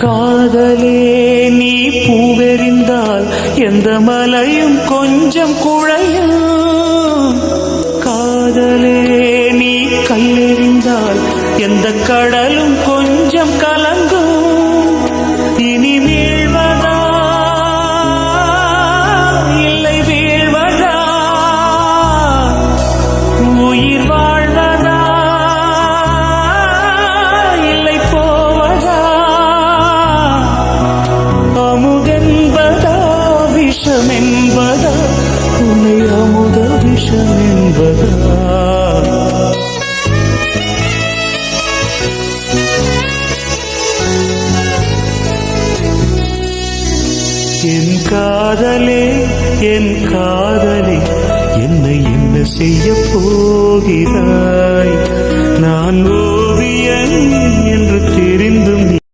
காதலே நீ பூவெறிந்தால் எந்த மலையும் கொஞ்சம் குழையும். காதலே நீ கல்லெறிந்தால் எந்த கடலும் கொஞ்சம் கலங்கும். இனி வீழ்வதா இல்லை வீழ்வதா, உயிர் வாழ்வதா இல்லை போவதா, அமுதென்பதா விஷமென்பதா, உன்னை அமுத விஷமென்பதா. என் காதலே என் காதலே, என்னை என்ன செய்ய போகிறாய்? நான் ஓவியன் என்று தெரிந்தும்